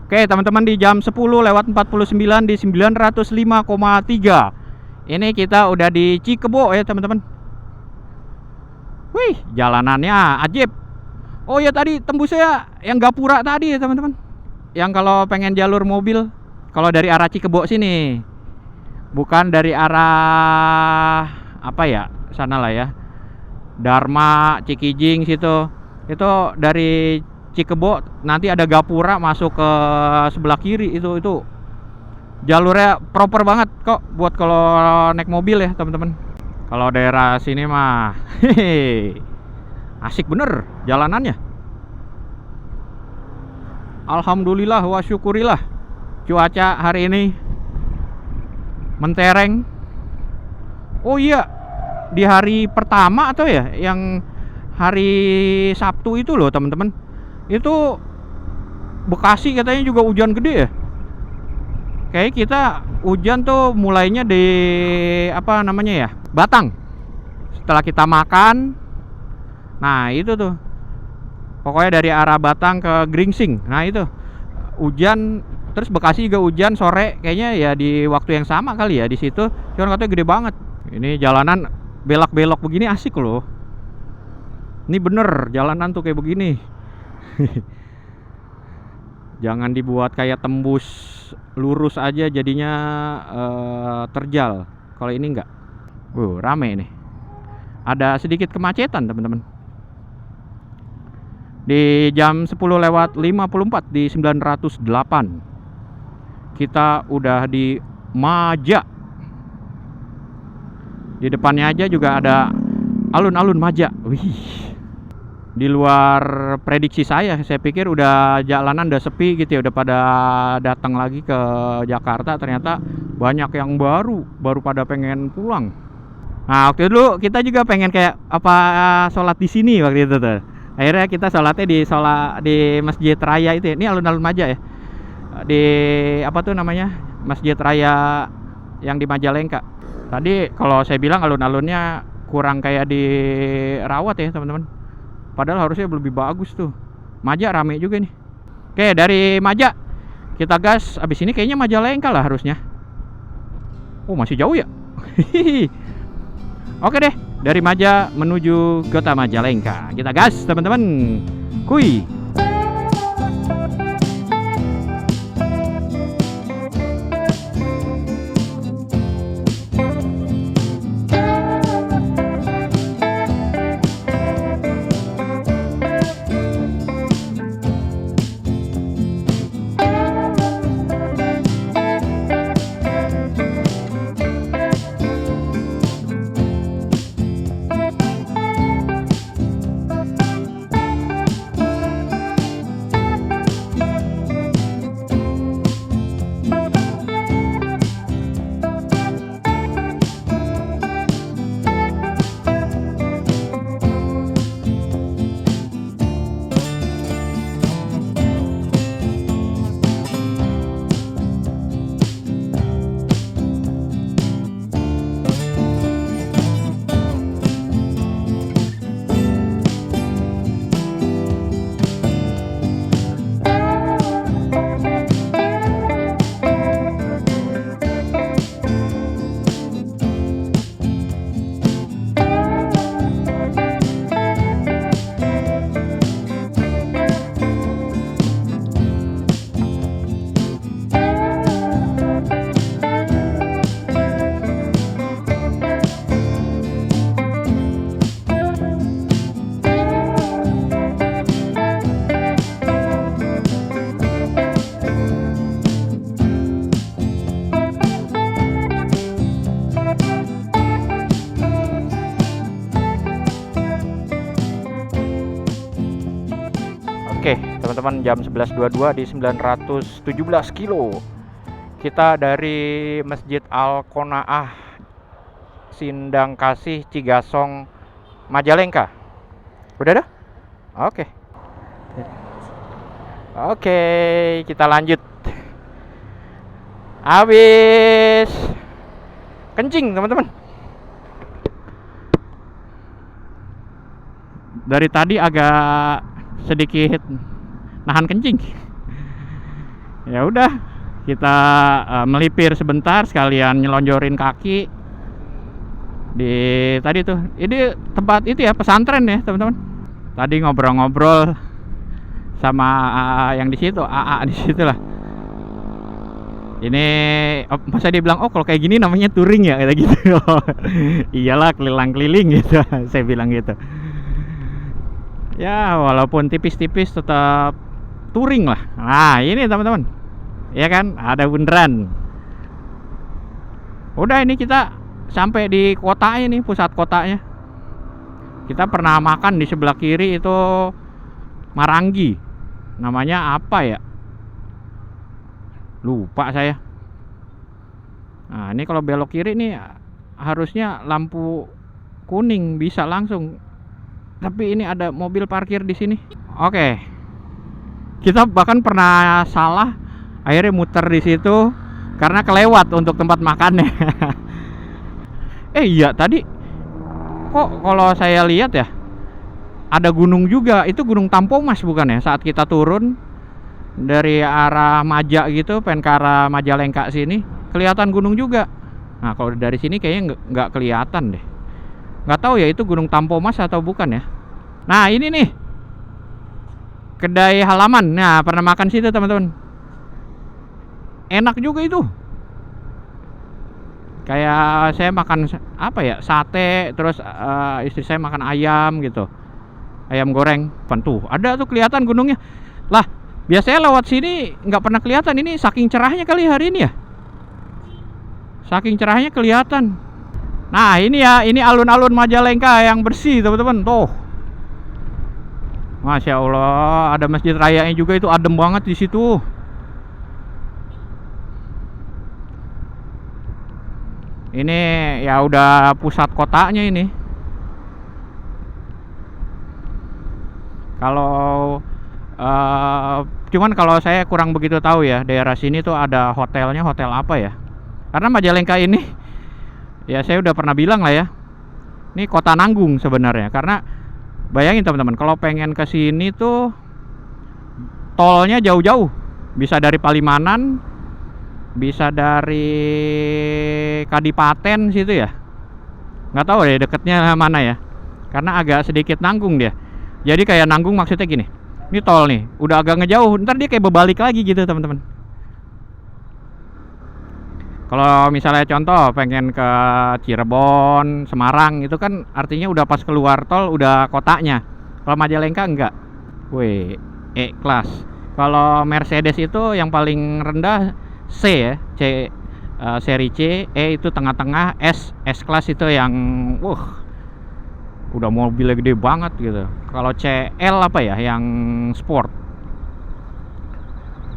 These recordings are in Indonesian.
Oke teman-teman, di jam 10:49 di 905,3. Ini kita udah di Cikebo ya teman-teman. Wih, jalanannya ajib. Oh ya, tadi tembusnya yang Gapura tadi ya teman-teman. Yang kalau pengen jalur mobil, kalau dari arah Cikebo sini, bukan dari arah apa ya, sana lah ya, Dharma, Cikijing situ. Itu dari Cikebo nanti ada Gapura masuk ke sebelah kiri, itu jalurnya proper banget kok buat kalau naik mobil ya teman-teman. Kalau daerah sini mah hehe, asik bener jalanannya. Alhamdulillah wa syukurillah, cuaca hari ini mentereng. Oh iya, di hari pertama atau ya yang hari Sabtu itu loh teman-teman, itu Bekasi katanya juga hujan gede ya. Kayak kita hujan tuh mulainya di apa namanya ya, Batang. Setelah kita makan, nah itu tuh pokoknya dari arah Batang ke Gringsing, nah itu hujan. Terus Bekasi juga hujan sore kayaknya ya, di waktu yang sama kali ya di situ. Cuman katanya gede banget. Ini jalanan belok-belok begini asik loh. Ini bener jalanan tuh kayak begini. Jangan dibuat kayak tembus lurus aja jadinya terjal. Kalau ini enggak. Rame ini. Ada sedikit kemacetan teman-teman. Di jam 10:54 di 908. Kita udah di Maja. Di depannya aja juga ada alun-alun Maja. Wih. Di luar prediksi saya pikir udah jalanan udah sepi gitu ya, udah pada datang lagi ke Jakarta. Ternyata banyak yang baru pada pengen pulang. Nah waktu dulu kita juga pengen kayak apa, sholat di sini waktu itu tuh. Akhirnya kita sholatnya di Masjid Raya itu ya. Ini alun-alun Maja ya, di apa tuh namanya, Masjid Raya yang di Majalengka. Tadi kalau saya bilang alun-alunnya kurang kayak dirawat ya teman-teman. Padahal harusnya lebih bagus tuh. Maja rame juga nih. Oke, dari Maja kita gas. Abis ini kayaknya Majalengka lah harusnya. Oh masih jauh ya. Oke deh, dari Maja menuju kota Majalengka. Kita gas teman-teman. Kuy. Oke teman-teman, jam 11.22 di 917 kilo. Kita dari Masjid Al-Qonaah Sindang Kasih Cigasong Majalengka. Udah dah? Oke, kita lanjut. Habis kencing teman-teman. Dari tadi agak sedikit nahan kencing. Ya udah, kita melipir sebentar sekalian nyelonjorin kaki di tadi tuh. Ini tempat itu ya, pesantren ya teman-teman. Tadi ngobrol-ngobrol sama yang di situ, AA di situ lah. Ini masa dia bilang, oh kalau kayak gini namanya touring ya, kayak gitu. Iyalah, keliling-keliling gitu. Saya bilang gitu. Ya walaupun tipis-tipis tetap touring lah. Nah ini teman-teman, ya kan, ada bundaran. Udah, ini kita sampai di kota ini, pusat kotanya. Kita pernah makan di sebelah kiri itu Marangi. Namanya apa ya? Lupa saya. Nah ini kalau belok kiri nih harusnya lampu kuning bisa langsung. Tapi ini ada mobil parkir di sini. Oke. Kita bahkan pernah salah, akhirnya muter di situ karena kelewat untuk tempat makannya. Iya tadi kok kalau saya lihat ya ada gunung juga. Itu Gunung Tampomas bukan ya? Saat kita turun dari arah Maja gitu, pengen ke arah Majalengka sini, kelihatan gunung juga. Nah kalau dari sini kayaknya nggak kelihatan deh. Nggak tahu ya itu Gunung Tampomas atau bukan ya. Nah ini nih kedai halaman. Nah pernah makan situ teman-teman. Enak juga itu. Kayak saya makan apa ya, sate, terus istri saya makan ayam gitu, ayam goreng. Tuh ada tuh kelihatan gunungnya. Lah biasanya lewat sini nggak pernah kelihatan. Ini saking cerahnya kali hari ini ya. Saking cerahnya kelihatan. Nah ini ya, ini alun-alun Majalengka yang bersih teman-teman. Tuh, Masya Allah, ada masjid rayanya juga, itu adem banget di situ. Ini ya udah pusat kotanya ini. Kalau cuman kalau saya kurang begitu tahu ya daerah sini tuh ada hotelnya, hotel apa ya? Karena Majalengka ini ya saya udah pernah bilang lah ya, ini kota nanggung sebenarnya. Karena bayangin teman-teman, kalau pengen ke sini tuh tolnya jauh-jauh, bisa dari Palimanan, bisa dari Kadipaten situ ya. Nggak tahu deh deketnya mana ya. Karena agak sedikit nanggung dia. Jadi kayak nanggung maksudnya gini. Ini tol nih, udah agak ngejauh, ntar dia kayak berbalik lagi gitu teman-teman. Kalau misalnya contoh pengen ke Cirebon, Semarang, itu kan artinya udah pas keluar tol udah kotanya. Kalau Majalengka enggak. Wih, E-Class. Kalau Mercedes itu yang paling rendah C ya, C, seri C, E itu tengah-tengah, S-Class itu yang udah mobilnya gede banget gitu. Kalau CL apa ya, yang sport.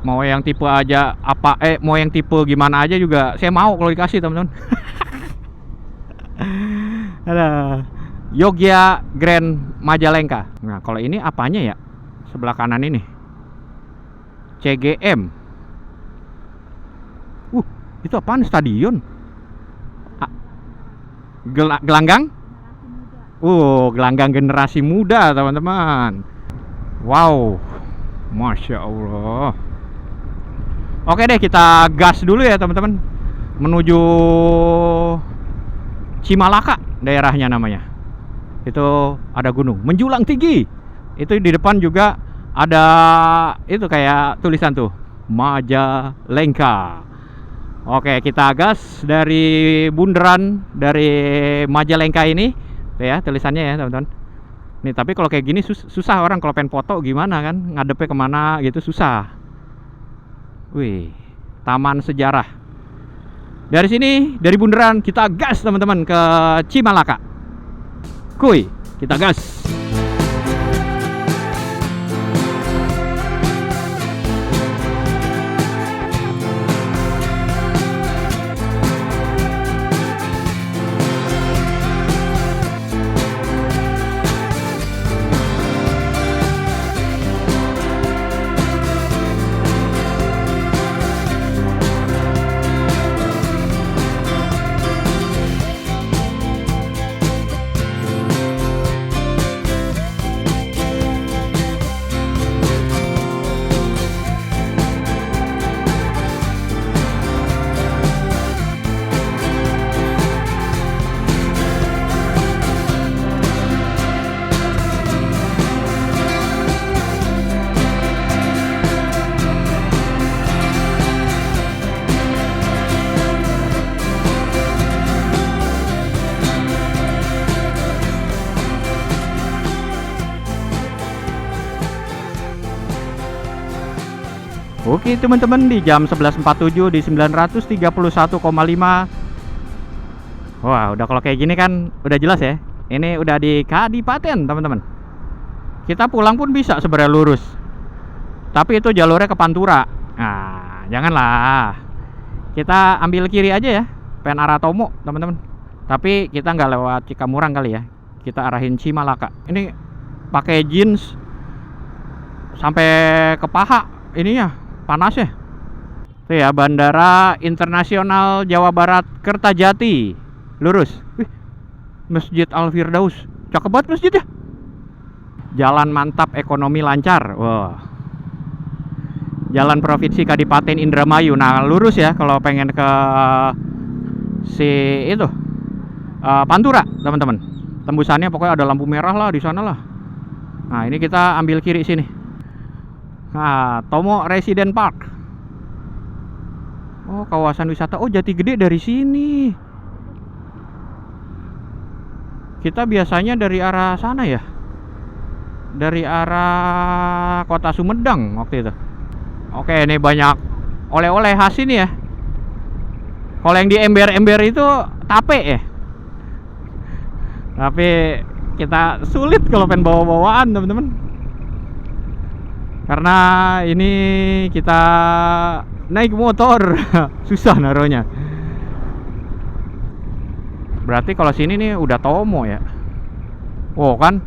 Mau yang tipe aja apa, mau yang tipe gimana aja juga saya mau kalau dikasih teman-teman. Ada Yogya Grand Majalengka. Nah kalau ini apanya ya, sebelah kanan ini CGM. Itu apaan, stadion? Gelanggang? Gelanggang generasi muda teman-teman. Wow, Masya Allah. Oke deh, kita gas dulu ya teman-teman, menuju Cimalaka daerahnya namanya. Itu ada gunung menjulang tinggi. Itu di depan juga ada itu kayak tulisan tuh, Majalengka. Oke, kita gas dari bundaran dari Majalengka ini tuh ya tulisannya ya teman-teman. Nih tapi kalau kayak gini susah orang kalau pengen foto gimana kan, ngadepnya kemana gitu susah. Wih, taman sejarah. Dari sini, dari bundaran kita gas teman-teman ke Cimalaka. Kuy, kita gas. Oke teman-teman, di jam 11.47 di 931,5. Wah, udah kalau kayak gini kan udah jelas ya. Ini udah di Kadipaten teman-teman. Kita pulang pun bisa sebenarnya lurus. Tapi itu jalurnya ke Pantura. Nah, janganlah. Kita ambil kiri aja ya, pengen arah Tomo teman-teman. Tapi kita nggak lewat Cikamurang kali ya. Kita arahin Cimalaka. Ini pakai jeans sampai ke paha ininya. Panas ya. Itu ya, Bandara Internasional Jawa Barat Kertajati. Lurus. Wih, Masjid Al-Firdaus. Cakep banget masjidnya. Jalan mantap, ekonomi lancar. Wah. Jalan Provinsi Kadipaten Indramayu. Nah, lurus ya kalau pengen ke si itu Pantura, teman-teman. Tembusannya pokoknya ada lampu merah lah di sana lah. Nah, ini kita ambil kiri sini. Nah, Tomo Resident Park. Oh, kawasan wisata. Oh, Jati Gede dari sini. Kita biasanya dari arah sana ya. Dari arah Kota Sumedang waktu itu. Oke, ini banyak oleh-oleh khas ini ya. Kalau yang di ember-ember itu tape ya. Tapi kita sulit kalau pengen bawa-bawaan, teman-teman. Karena ini kita naik motor susah naruhnya. Berarti kalau sini nih udah Tomo ya. Oh kan.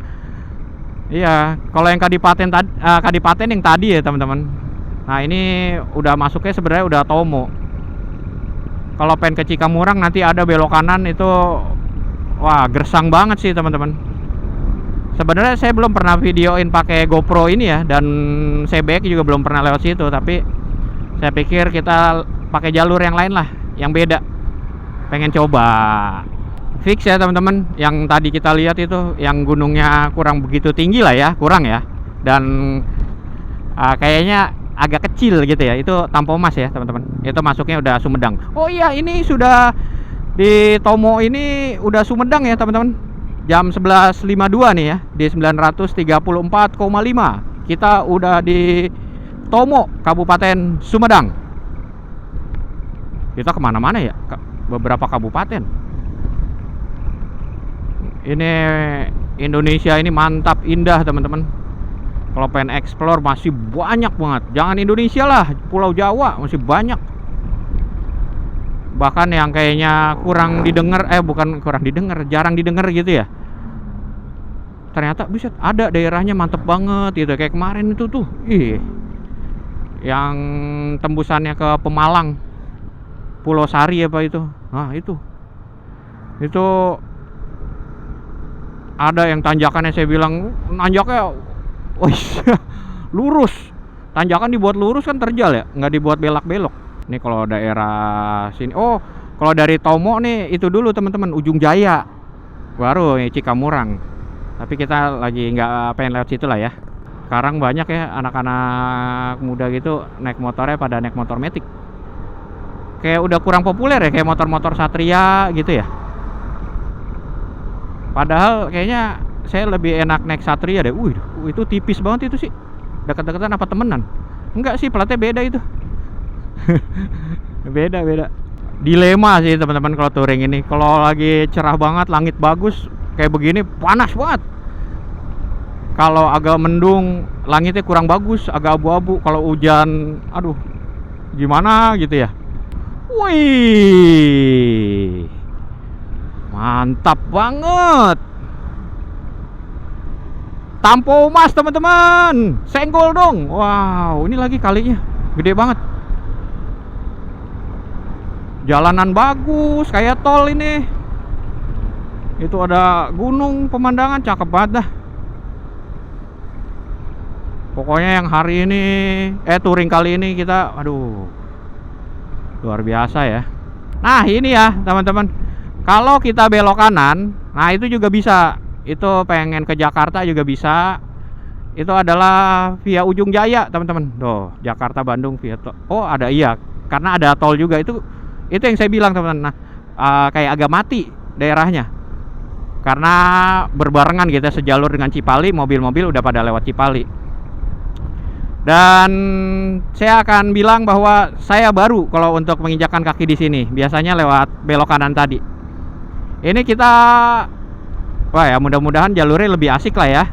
Iya, kalau yang Kadipaten Kadipaten yang tadi ya teman-teman. Nah, ini udah masuknya sebenarnya udah Tomo. Kalau pengen ke Cikamurang nanti ada belok kanan itu, wah gersang banget sih teman-teman. Sebenarnya saya belum pernah videoin pakai GoPro ini ya, dan CBX juga belum pernah lewat situ, tapi saya pikir kita pakai jalur yang lain lah, yang beda. Pengen coba. Fix ya teman-teman, yang tadi kita lihat itu yang gunungnya kurang begitu tinggi lah ya, kurang ya. Dan kayaknya agak kecil gitu ya. Itu Tampomas ya teman-teman. Itu masuknya udah Sumedang. Oh iya, ini sudah di Tomo ini udah Sumedang ya teman-teman. Jam 11.52 nih ya, di 934,5. Kita udah di Tomo, Kabupaten Sumedang. Kita kemana-mana ya, beberapa kabupaten. Ini Indonesia ini mantap, indah teman-teman. Kalau pengen explore masih banyak banget. Jangan Indonesia lah, Pulau Jawa masih banyak. Bahkan yang kayaknya kurang didengar, bukan kurang didengar, jarang didengar gitu ya. Ternyata bisa ada daerahnya mantep banget gitu. Kayak kemarin itu tuh, yang tembusannya ke Pemalang, Pulau Sari apa itu. Nah, itu ada yang tanjakannya saya bilang nanjaknya lurus. Tanjakan dibuat lurus kan terjal ya, nggak dibuat belak-belok. Ini kalau daerah sini. Oh, kalau dari Tomo nih itu dulu teman-teman, Ujung Jaya. Baru Cikamurang. Tapi kita lagi nggak pengen lewat situ lah ya. Sekarang banyak ya anak-anak muda gitu naik motornya pada naik motor metik. Kayak udah kurang populer ya, kayak motor-motor Satria gitu ya. Padahal kayaknya saya lebih enak naik Satria deh. Itu tipis banget itu sih. Dekat-dekatan apa temenan? Enggak sih, platnya beda itu. Beda. Dilema sih teman-teman kalau touring ini. Kalau lagi cerah banget, langit bagus kayak begini, panas banget. Kalau agak mendung, langitnya kurang bagus, agak abu-abu. Kalau hujan, aduh, gimana gitu ya. Wih, mantap banget. Tampomas teman-teman, senggol dong. Wow, ini lagi kalinya gede banget. Jalanan bagus, kayak tol ini. Itu ada gunung, pemandangan cakep banget dah. Pokoknya yang hari ini, touring kali ini kita, aduh, luar biasa ya. Nah ini ya teman-teman, kalau kita belok kanan, nah itu juga bisa. Itu pengen ke Jakarta juga bisa. Itu adalah via Ujung Jaya teman-teman. Tuh, Jakarta Bandung via tol. Oh ada, iya, karena ada tol juga. Itu yang saya bilang teman-teman. Nah, kayak agak mati daerahnya. Karena berbarengan gitu sejalur dengan Cipali, mobil-mobil udah pada lewat Cipali. Dan saya akan bilang bahwa saya baru kalau untuk menginjakkan kaki di sini. Biasanya lewat belok kanan tadi. Ini kita, wah ya, mudah-mudahan jalurnya lebih asik lah ya.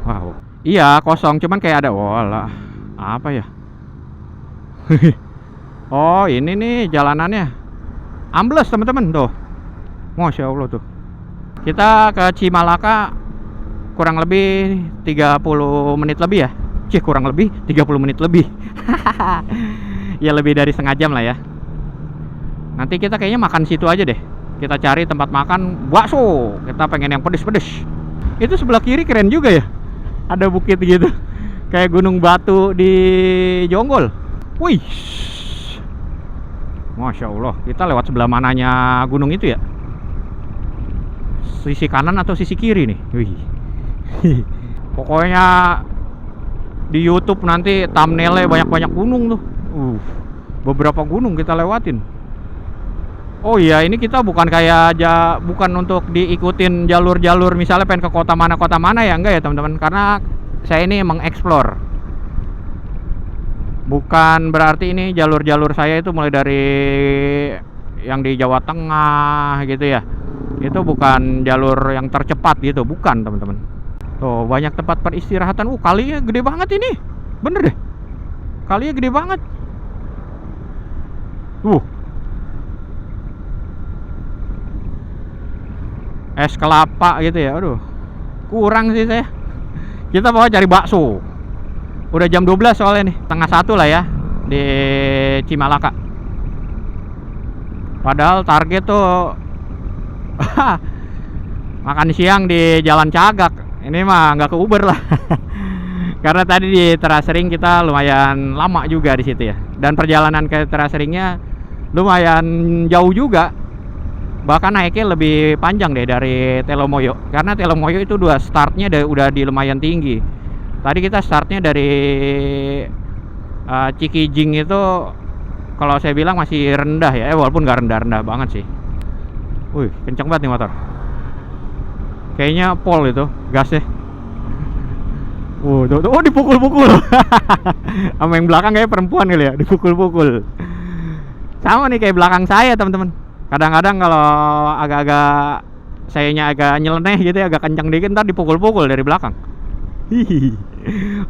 Wow. Iya, kosong, cuman kayak ada, walah, apa ya? Oh, ini nih jalanannya. Ambles teman-teman tuh. Masya Allah tuh. Kita ke Cimalaka kurang lebih 30 menit lebih ya. Kurang lebih 30 menit lebih. Ya lebih dari setengah jam lah ya. Nanti kita kayaknya makan situ aja deh. Kita cari tempat makan bakso. Kita pengen yang pedes-pedes. Itu sebelah kiri keren juga ya. Ada bukit gitu. Kayak gunung batu di Jonggol. Wih. Masya Allah. Kita lewat sebelah mananya gunung itu ya? Sisi kanan atau sisi kiri nih? Wih. Pokoknya di YouTube nanti thumbnailnya banyak-banyak gunung tuh. Beberapa gunung kita lewatin. Oh iya, ini kita bukan kayak bukan untuk diikutin jalur-jalur misalnya pengen ke kota mana ya, enggak ya teman-teman, karena saya ini mengeksplor. Bukan berarti ini jalur-jalur saya itu mulai dari yang di Jawa Tengah gitu ya. Itu bukan jalur yang tercepat gitu, bukan teman-teman. Tuh, banyak tempat peristirahatan. Kalinya gede banget ini. Bener deh. Kalinya gede banget. Es kelapa gitu ya. Aduh. Kurang sih saya. Kita mau cari bakso. Udah jam 12 soalnya nih. Setengah 1 lah ya di Cimalaka. Padahal target tuh makan siang di Jalan Cagak. Ini mah nggak ke Uber lah. Karena tadi di Terasering kita lumayan lama juga di situ ya. Dan perjalanan ke Teraseringnya lumayan jauh juga. Bahkan naiknya lebih panjang deh dari Telomoyo. Karena Telomoyo itu startnya udah di lumayan tinggi. Tadi kita startnya dari Cikijing itu, kalau saya bilang masih rendah ya. Walaupun nggak rendah-rendah banget sih. Wih, kenceng banget nih motor. Kayaknya pol itu gasnya. Tuh, dipukul-pukul. Sama yang belakang kayak perempuan kali ya, dipukul-pukul. Sama nih kayak belakang saya teman-teman. Kadang-kadang kalau agak-agak sayanya agak nyeleneh gitu ya, agak kencang dikit, ntar dipukul-pukul dari belakang.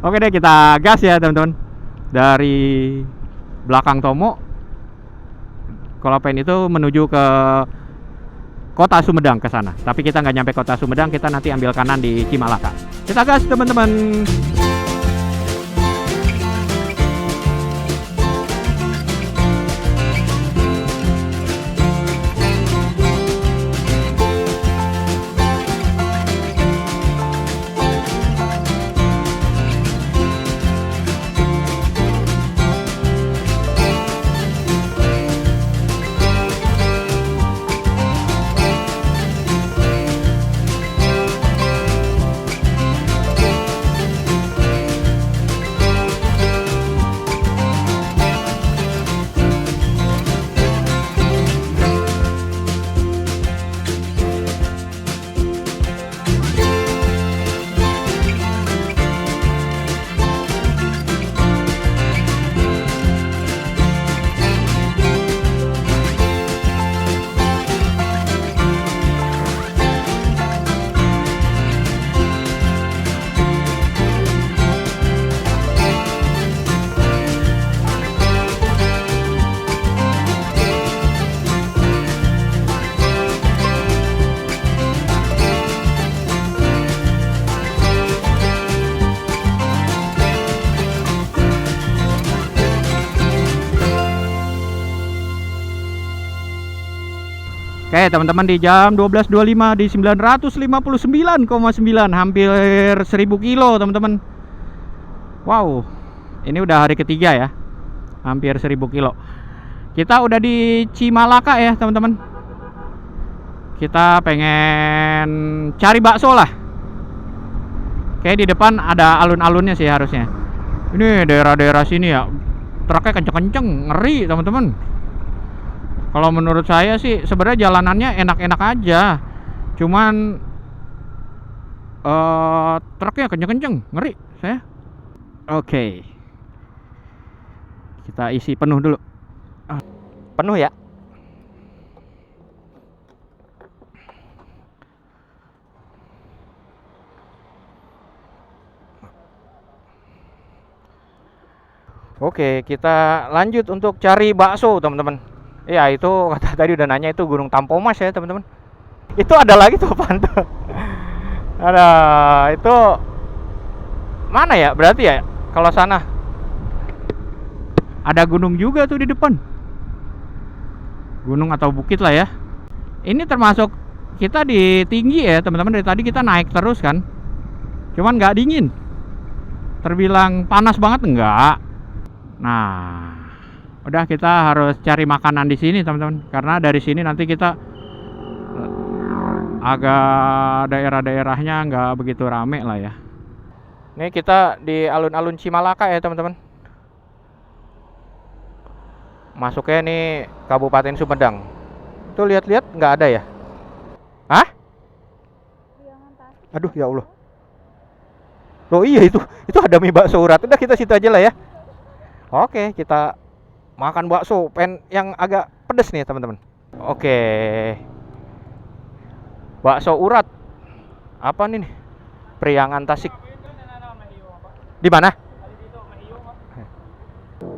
Oke deh, kita gas ya teman-teman. Dari belakang Tomo, Kolopen itu menuju ke Kota Sumedang ke sana. Tapi kita nggak nyampe Kota Sumedang, kita nanti ambil kanan di Cimalaka. Kita gas teman-teman. Oke teman-teman, di jam 12.25 di 959,9, hampir 1000 kilo teman-teman. Wow, ini udah hari ketiga ya, hampir 1000 kilo. Kita udah di Cimalaka ya teman-teman. Kita pengen cari bakso lah. Kayak di depan ada alun-alunnya sih harusnya. Ini daerah-daerah sini ya, truknya kenceng-kenceng, ngeri teman-teman. Kalau menurut saya sih sebenarnya jalanannya enak-enak aja, cuman truknya kenceng-kenceng, ngeri saya. Oke, kita isi penuh dulu. Penuh ya. Oke, kita lanjut untuk cari bakso, teman-teman. Ya, itu kata tadi udah nanya, itu Gunung Tampomas ya, teman-teman. Itu ada lagi tuh apaan tuh? Ada, itu mana ya? Berarti ya kalau sana ada gunung juga tuh di depan. Gunung atau bukit lah ya. Ini termasuk kita di tinggi ya, teman-teman. Dari tadi kita naik terus kan. Cuman nggak dingin. Terbilang panas banget enggak. Nah, udah kita harus cari makanan di sini, teman-teman. Karena dari sini nanti kita agak daerah-daerahnya nggak begitu rame lah ya. Ini kita di alun-alun Cimalaka ya, teman-teman. Masuknya nih Kabupaten Sumedang. Tuh lihat-lihat nggak ada ya? Hah? Aduh ya Allah. Oh iya, itu ada mie bakso urat. Udah kita situ aja lah ya. Oke, kita makan bakso yang agak pedes nih, teman-teman. Oke. Bakso urat. Apa nih? Priangan Tasik. Di mana?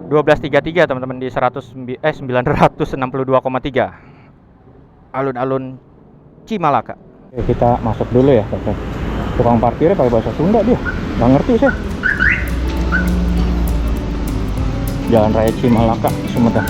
1233, teman-teman, di 962,3. Alun-alun Cimalaka. Oke, kita masuk dulu ya, teman-teman. Tukang parkirnya pakai bahasa Sunda dia. Nggak ngerti saya. Jalan Raya Cimalaka, Sumedang.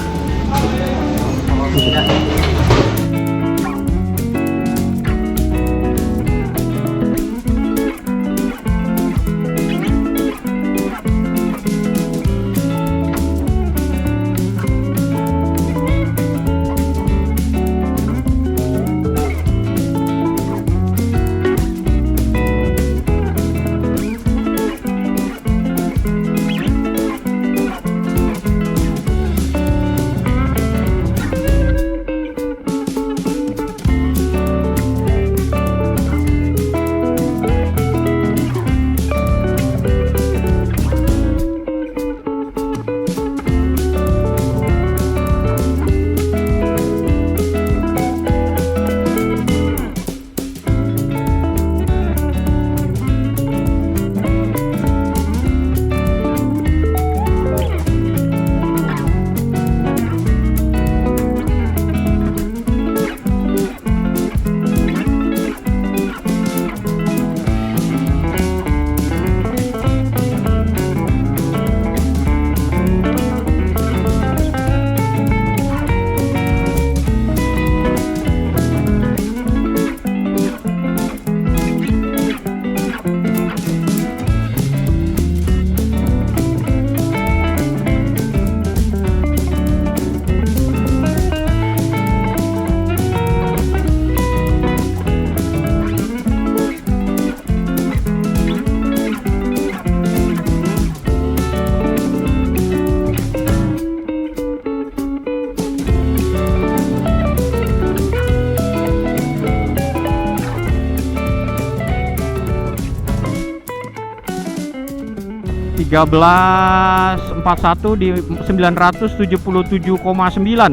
1341 di 977,9,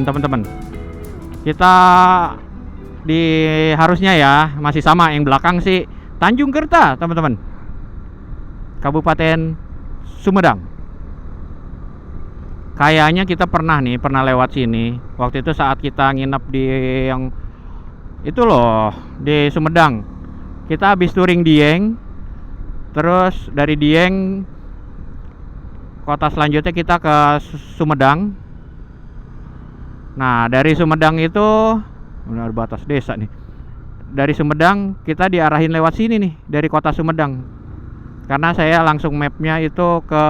teman-teman. Kita di harusnya ya masih sama, yang belakang sih Tanjung Kerta, teman-teman. Kabupaten Sumedang. Kayaknya kita pernah lewat sini. Waktu itu saat kita nginep di yang itu loh, di Sumedang. Kita habis touring Dieng. Terus dari Dieng kota selanjutnya kita ke Sumedang. Nah, dari Sumedang itu benar batas desa nih. Dari Sumedang kita diarahin lewat sini nih, dari kota Sumedang. Karena saya langsung mapnya itu ke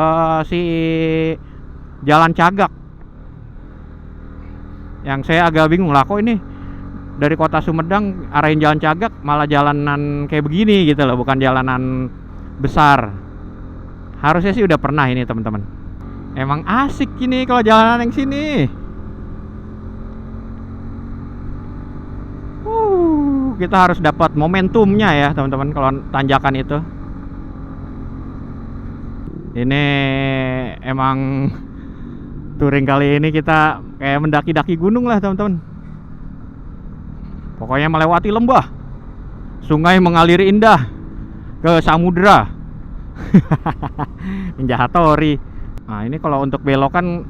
si Jalan Cagak. Yang saya agak bingung lah, kok ini dari kota Sumedang arahin Jalan Cagak malah jalanan kayak begini gitu loh, bukan jalanan besar. Harusnya sih udah pernah ini, teman-teman. Emang asik ini kalau jalanan yang sini. Kita harus dapat momentumnya ya, teman-teman, kalau tanjakan itu. Ini emang touring kali ini kita kayak mendaki-daki gunung lah teman-teman. Pokoknya melewati lembah, sungai mengalir indah ke samudera. Ninja Hattori. Nah ini kalau untuk belokan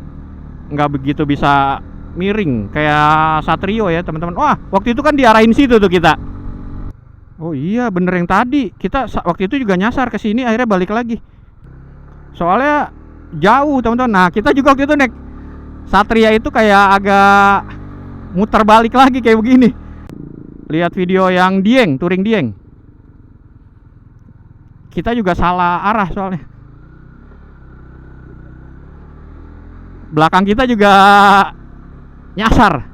nggak begitu bisa miring kayak Satrio ya teman-teman. Wah waktu itu kan diarahin situ tuh kita. Oh iya bener yang tadi kita waktu itu juga nyasar ke sini, akhirnya balik lagi. Soalnya jauh teman-teman. Nah kita juga waktu itu naik Satria itu kayak agak muter balik lagi kayak begini. Lihat video yang Dieng, touring Dieng. Kita juga salah arah soalnya. Belakang kita juga nyasar.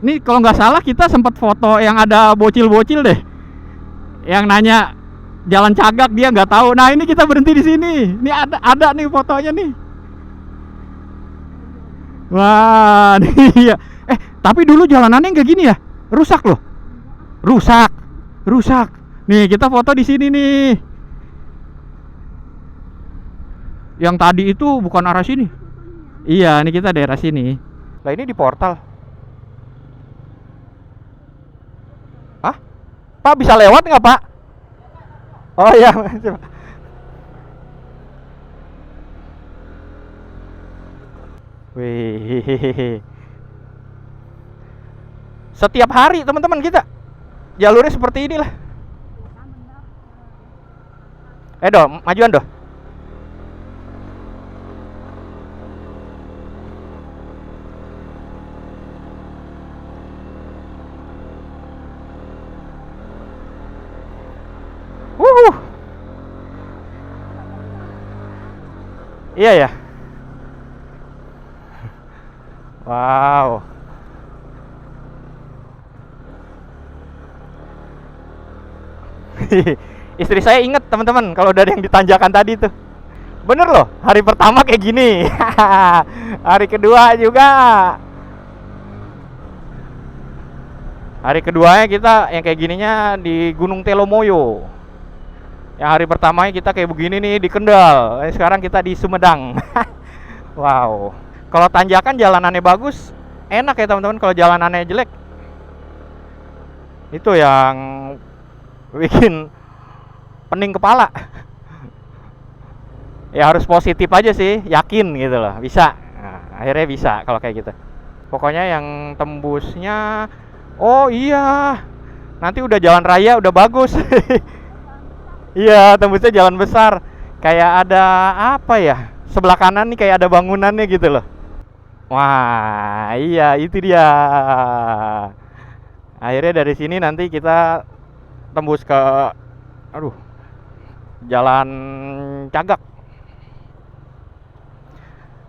Ini kalau nggak salah kita sempat foto yang ada bocil-bocil deh. Yang nanya jalan Cagak, dia nggak tahu. Nah ini kita berhenti di sini. Ini ada nih fotonya nih. Wah, iya. Tapi dulu jalanannya nggak gini ya? Rusak loh. Rusak. Nih kita foto di sini nih. Yang tadi itu bukan arah sini. Iya, ini kita daerah sini. Lah ini di portal. Hah? Pak bisa lewat nggak Pak? Oh iya. Wih. Setiap hari teman-teman kita jalurnya seperti inilah. Dong, majuan doh. Iya ya. Wow. Istri saya inget teman-teman kalau dari yang ditanjakan tadi tuh. Bener loh, hari pertama kayak gini. Hari kedua juga. Hari keduanya kita yang kayak gininya di Gunung Telomoyo. Yang hari pertamanya kita kayak begini nih di Kendal. Sekarang kita di Sumedang. Wow. Kalau tanjakan jalanannya bagus, enak ya teman-teman. Kalau jalanannya jelek, itu yang bikin pening kepala. Ya harus positif aja sih, yakin gitu loh, bisa. Nah, akhirnya bisa kalau kayak gitu. Pokoknya yang tembusnya, oh iya, nanti udah jalan raya udah bagus. Iya, tembusnya jalan besar. Kayak ada apa ya? Sebelah kanan nih kayak ada bangunannya gitu loh. Wah, iya itu dia. Akhirnya dari sini nanti kita tembus ke Jalan Cagak.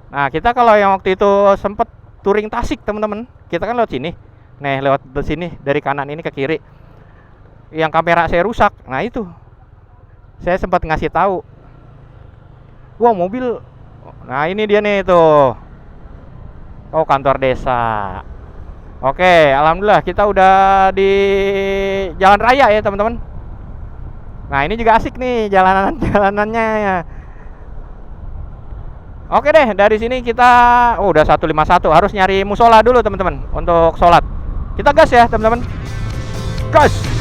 Nah, kita kalau yang waktu itu sempet touring Tasik, teman-teman. Kita kan lewat sini. Nih, lewat sini dari kanan ini ke kiri. Yang kamera saya rusak. Nah, itu. Saya sempat ngasih tahu. Wah, mobil. Nah, ini dia nih tuh. Oh, kantor desa. Oke, alhamdulillah kita udah di jalan raya ya, teman-teman. Nah, ini juga asik nih jalanannya ya. Oke deh, dari sini kita udah 151. Harus nyari musola dulu, teman-teman, untuk sholat. Kita gas ya, teman-teman. Gas.